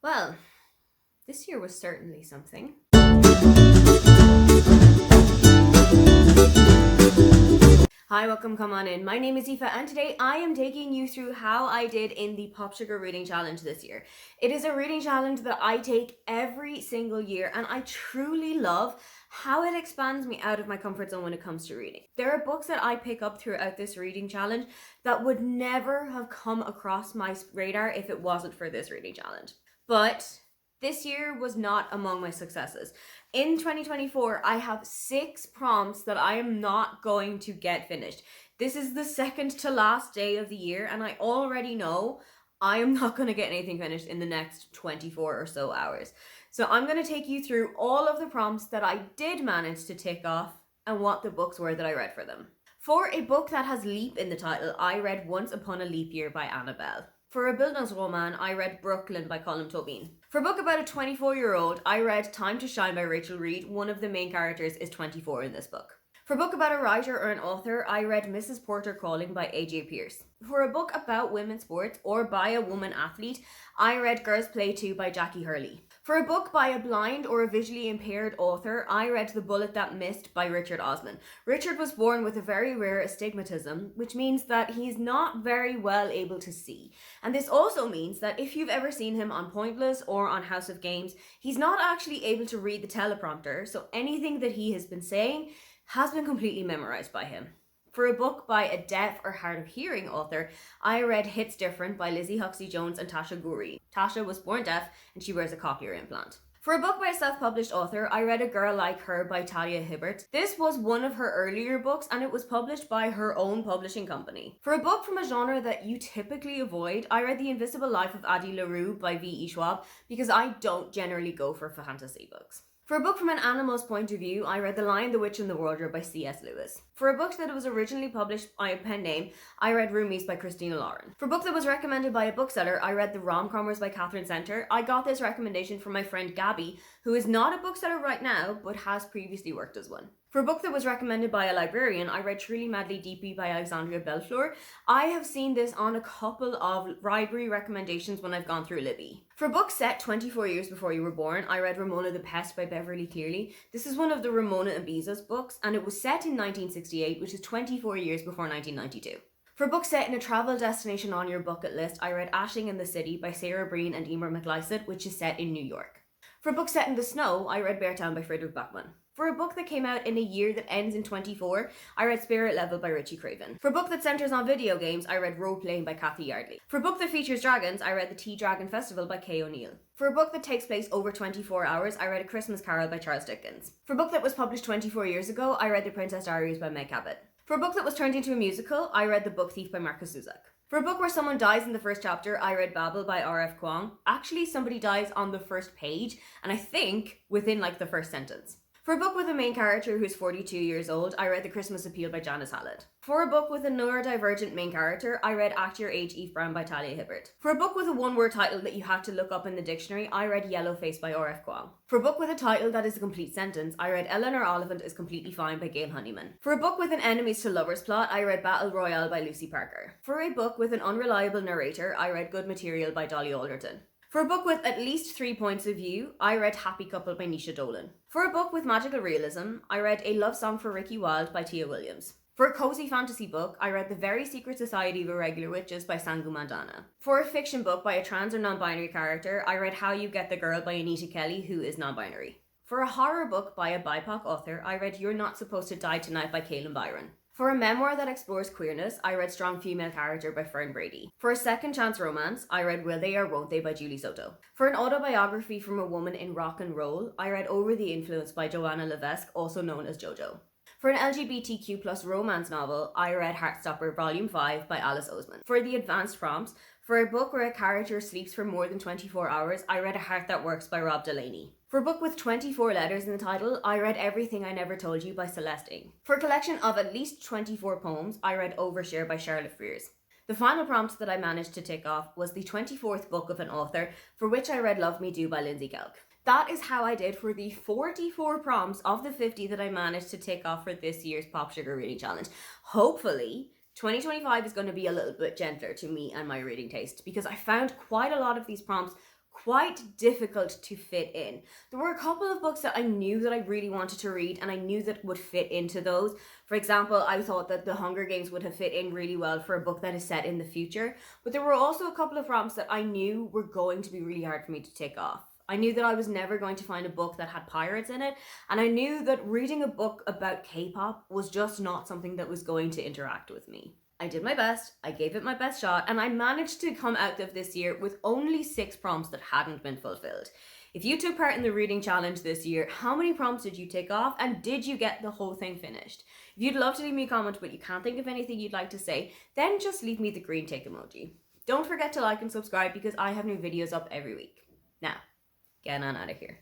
Well, this year was certainly something. Hi, welcome, come on in. My name is Aoife, and today I am taking you through how I did in the PopSugar reading challenge this year. It is a reading challenge that I take every single year, and I truly love how it expands me out of my comfort zone when it comes to reading. There are books that I pick up throughout this reading challenge that would never have come across my radar if it wasn't for this reading challenge. But this year was not among my successes. In 2024, I have 6 prompts that I am not going to get finished. This is the second to last day of the year, and I already know I am not going to get anything finished in the next 24 or so hours. So I'm going to take you through all of the prompts that I did manage to tick off and what the books were that I read for them. For a book that has leap in the title, I read Once Upon a Leap Year by Annabelle. For a Bildungsroman, I read Brooklyn by Colm Tobin. For a book about a 24-year-old, I read Time to Shine by Rachel Reed. One of the main characters is 24 in this book. For a book about a writer or an author, I read Mrs. Porter Calling by A.J. Pierce. For a book about women's sports or by a woman athlete, I read Girls Play 2 by Jackie Hurley. For a book by a blind or a visually impaired author, I read The Bullet That Missed by Richard Osman. Richard was born with a very rare astigmatism, which means that he's not very well able to see. And this also means that if you've ever seen him on Pointless or on House of Games, he's not actually able to read the teleprompter, so anything that he has been saying has been completely memorized by him. For a book by a deaf or hard of hearing author, I read Hits Different by Lizzie Huxley Jones and Tasha Ghouri. Tasha was born deaf and she wears a cochlear implant. For a book by a self-published author, I read A Girl Like Her by Talia Hibbert. This was one of her earlier books and it was published by her own publishing company. For a book from a genre that you typically avoid, I read The Invisible Life of Addie LaRue by V.E. Schwab because I don't generally go for fantasy books. For a book from an animal's point of view, I read The Lion, the Witch and the Wardrobe by C.S. Lewis. For a book that was originally published by a pen name, I read Roomies by Christina Lauren. For a book that was recommended by a bookseller, I read The Rom-Commers by Catherine Center. I got this recommendation from my friend Gabby, who is not a bookseller right now, but has previously worked as one. For a book that was recommended by a librarian, I read Truly Madly Deeply by Alexandria Bellfleur. I have seen this on a couple of library recommendations when I've gone through Libby. For a book set 24 years before you were born, I read Ramona the Pest by Beverly Cleary. This is one of the Ramona and Bezos books, and it was set in 1968, which is 24 years before 1992. For a book set in a travel destination on your bucket list, I read Ashing in the City by Sarah Breen and Emer McLysaght, which is set in New York. For a book set in the snow, I read Beartown by Frederick Backman. For a book that came out in a year that ends in 24, I read Spirit Level by Richie Craven. For a book that centers on video games, I read Role Playing by Kathy Yardley. For a book that features dragons, I read The Tea Dragon Festival by Kay O'Neill. For a book that takes place over 24 hours, I read A Christmas Carol by Charles Dickens. For a book that was published 24 years ago, I read The Princess Diaries by Meg Cabot. For a book that was turned into a musical, I read The Book Thief by Marcus Zusak. For a book where someone dies in the first chapter, I read Babel by R.F. Kuang. Actually, somebody dies on the first page, and I think within the first sentence. For a book with a main character who's 42 years old, I read The Christmas Appeal by Janice Hallett. For a book with a neurodivergent main character, I read Act Your Age, Eve Brown by Talia Hibbert. For a book with a one-word title that you had to look up in the dictionary, I read Yellow Face by R.F. Kuang. For a book with a title that is a complete sentence, I read Eleanor Oliphant is Completely Fine by Gail Honeyman. For a book with an enemies to lovers plot, I read Battle Royale by Lucy Parker. For a book with an unreliable narrator, I read Good Material by Dolly Alderton. For a book with at least 3 points of view, I read Happy Couple by Nisha Dolan. For a book with magical realism, I read A Love Song for Ricky Wilde by Tia Williams. For a cozy fantasy book, I read The Very Secret Society of Irregular Witches by Sangu Mandana. For a fiction book by a trans or non-binary character, I read How You Get the Girl by Anita Kelly, who is non-binary. For a horror book by a BIPOC author, I read You're Not Supposed to Die Tonight by Kaylin Byron. For a memoir that explores queerness, I read Strong Female Character by Fern Brady. For a second chance romance, I read Will They or Won't They by Julie Soto. For an autobiography from a woman in rock and roll, I read Over the Influence by Joanna Levesque, also known as JoJo. For an LGBTQ plus romance novel, I read Heartstopper Volume 5 by Alice Oseman. For the advanced prompts, for a book where a character sleeps for more than 24 hours, I read A Heart That Works by Rob Delaney. For a book with 24 letters in the title, I read Everything I Never Told You by Celeste Ng. For a collection of at least 24 poems, I read Overshare by Charlotte Frears. The final prompt that I managed to tick off was the 24th book of an author, for which I read Love Me Do by Lindsay Kelk. That is how I did for the 44 prompts of the 50 that I managed to tick off for this year's PopSugar Reading Challenge. Hopefully, 2025 is going to be a little bit gentler to me and my reading taste because I found quite a lot of these prompts quite difficult to fit in. There were a couple of books that I knew that I really wanted to read and I knew that would fit into those. For example, I thought that The Hunger Games would have fit in really well for a book that is set in the future, but there were also a couple of prompts that I knew were going to be really hard for me to take off. I knew that I was never going to find a book that had pirates in it, and I knew that reading a book about K-pop was just not something that was going to interact with me. I did my best, I gave it my best shot, and I managed to come out of this year with only 6 prompts that hadn't been fulfilled. If you took part in the reading challenge this year, how many prompts did you take off, and did you get the whole thing finished? If you'd love to leave me a comment but you can't think of anything you'd like to say, then just leave me the green tick emoji. Don't forget to like and subscribe because I have new videos up every week. Now, get on out of here.